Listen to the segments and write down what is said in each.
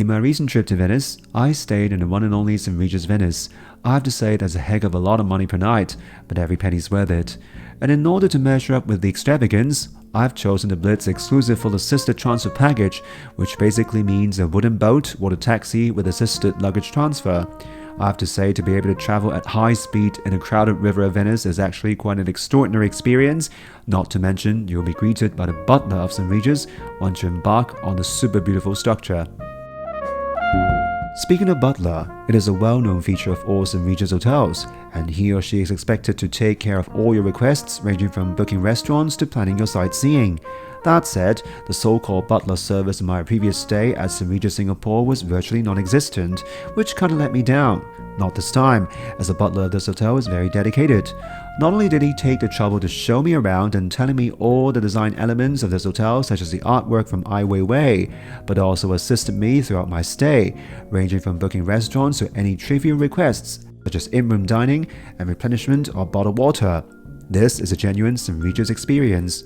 In my recent trip to Venice, I stayed in the one and only St Regis Venice. I have to say that's a heck of a lot of money per night, but every penny's worth it. And in order to measure up with the extravagance, I've chosen the Blitz exclusive full assisted transfer package, which basically means a wooden boat or a taxi with assisted luggage transfer. I have to say, to be able to travel at high speed in a crowded river of Venice is actually quite an extraordinary experience, not to mention you'll be greeted by the butler of St Regis once you embark on the super beautiful structure. Speaking of butler, it is a well-known feature of all St Regis hotels, and he or she is expected to take care of all your requests ranging from booking restaurants to planning your sightseeing. That said, the so-called butler service in my previous stay at St Regis Singapore was virtually non-existent, which kinda let me down. Not this time, as the butler of this hotel is very dedicated. Not only did he take the trouble to show me around and telling me all the design elements of this hotel, such as the artwork from Ai Wei Wei, but also assisted me throughout my stay, ranging from booking restaurants to any trivial requests, such as in-room dining and replenishment of bottled water. This is a genuine St Regis experience.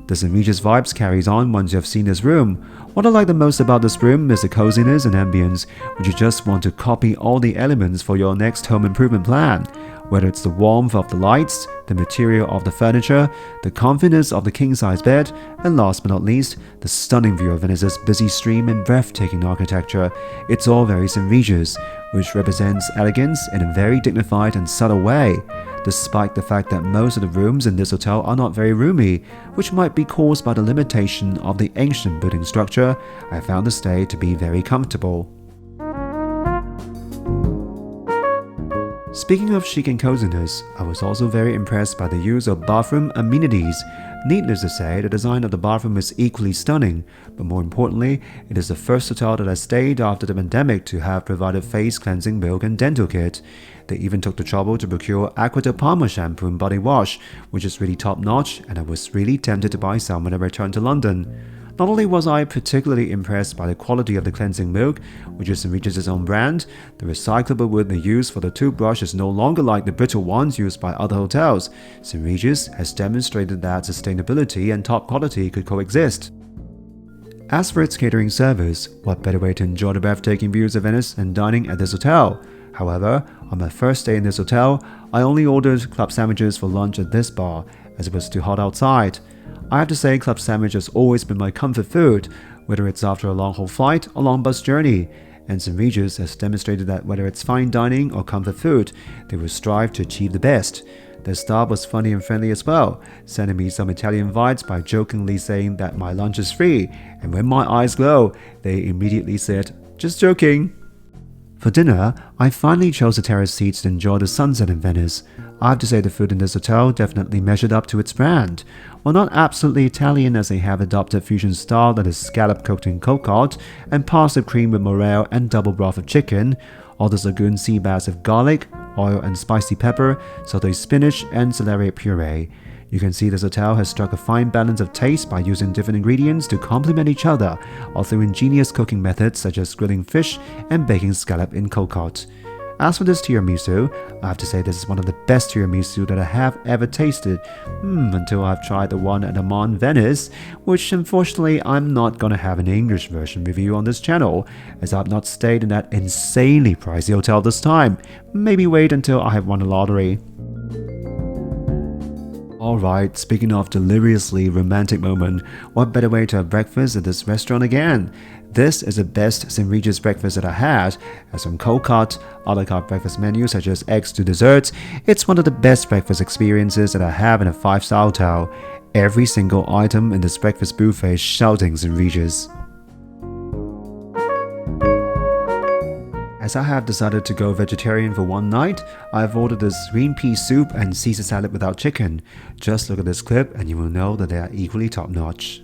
The St Regis vibes carries on once you have seen this room. What I like the most about this room is the coziness and ambience, which you just want to copy all the elements for your next home improvement plan. Whether it's the warmth of the lights, the material of the furniture, the comfiness of the king-size bed, and last but not least, the stunning view of Venice's busy stream and breathtaking architecture, it's all very St Regis, which represents elegance in a very dignified and subtle way. Despite the fact that most of the rooms in this hotel are not very roomy, which might be caused by the limitation of the ancient building structure, I found the stay to be very comfortable. Speaking of chic and coziness, I was also very impressed by the use of bathroom amenities. Needless to say, the design of the bathroom is equally stunning, but more importantly, it is the first hotel that I stayed after the pandemic to have provided face cleansing milk and dental kit. They even took the trouble to procure Aqua de Palma shampoo and body wash, which is really top notch, and I was really tempted to buy some when I returned to London. Not only was I particularly impressed by the quality of the cleansing milk, which is St Regis' own brand, the recyclable wood they use for the toothbrush is no longer like the brittle ones used by other hotels. St Regis has demonstrated that sustainability and top quality could coexist. As for its catering service, what better way to enjoy the breathtaking views of Venice than dining at this hotel? However, on my first day in this hotel, I only ordered club sandwiches for lunch at this bar, as it was too hot outside. I have to say, club sandwich has always been my comfort food, whether it's after a long haul flight or long bus journey, and St Regis has demonstrated that whether it's fine dining or comfort food, they will strive to achieve the best. Their staff was funny and friendly as well, sending me some Italian vibes by jokingly saying that my lunch is free, and when my eyes glow, they immediately said, "Just joking." For dinner, I finally chose the terrace seats to enjoy the sunset in Venice. I have to say the food in this hotel definitely measured up to its brand. While not absolutely Italian, as they have adopted fusion style that is scallop cooked in cocotte and pasta cream with morel and double broth of chicken, or the Zagoon sea bass of garlic, oil and spicy pepper, sauteed spinach and celery puree. You can see this hotel has struck a fine balance of taste by using different ingredients to complement each other, or through ingenious cooking methods such as grilling fish and baking scallop in cocotte. As for this tiramisu, I have to say this is one of the best tiramisu that I have ever tasted, until I've tried the one at Amman, Venice, which unfortunately I'm not gonna have an English version review on this channel, as I've not stayed in that insanely pricey hotel this time. Maybe wait until I have won a lottery. Alright, speaking of deliriously romantic moment, what better way to have breakfast at this restaurant again? This is the best St Regis breakfast that I had, as from cold cut, a la carte breakfast menus such as eggs to desserts, it's one of the best breakfast experiences that I have in a 5-star hotel. Every single item in this breakfast buffet is shouting St Regis. As I have decided to go vegetarian for one night, I have ordered this green pea soup and Caesar salad without chicken. Just look at this clip and you will know that they are equally top notch.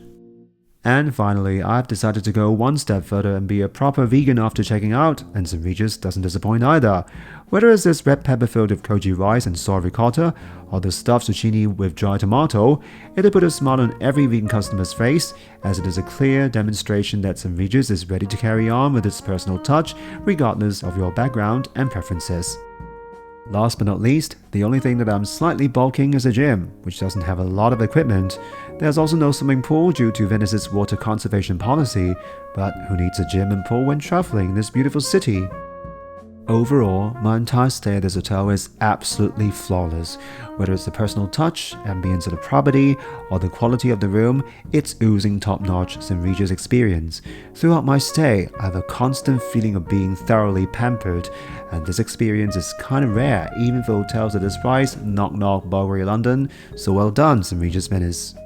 And finally, I've decided to go one step further and be a proper vegan after checking out, and St Regis doesn't disappoint either. Whether it's this red pepper filled with koji rice and soy ricotta, or the stuffed zucchini with dry tomato, it'll put a smile on every vegan customer's face, as it is a clear demonstration that St Regis is ready to carry on with its personal touch, regardless of your background and preferences. Last but not least, the only thing that I'm slightly bulking is a gym, which doesn't have a lot of equipment. There's also no swimming pool due to Venice's water conservation policy, but who needs a gym and pool when traveling in this beautiful city? Overall, my entire stay at this hotel is absolutely flawless. Whether it's the personal touch, ambience of the property, or the quality of the room, it's oozing top-notch St Regis experience. Throughout my stay, I have a constant feeling of being thoroughly pampered, and this experience is kind of rare even for hotels at this price. Knock knock, Bulgaria, London. So well done, St Regis Venice.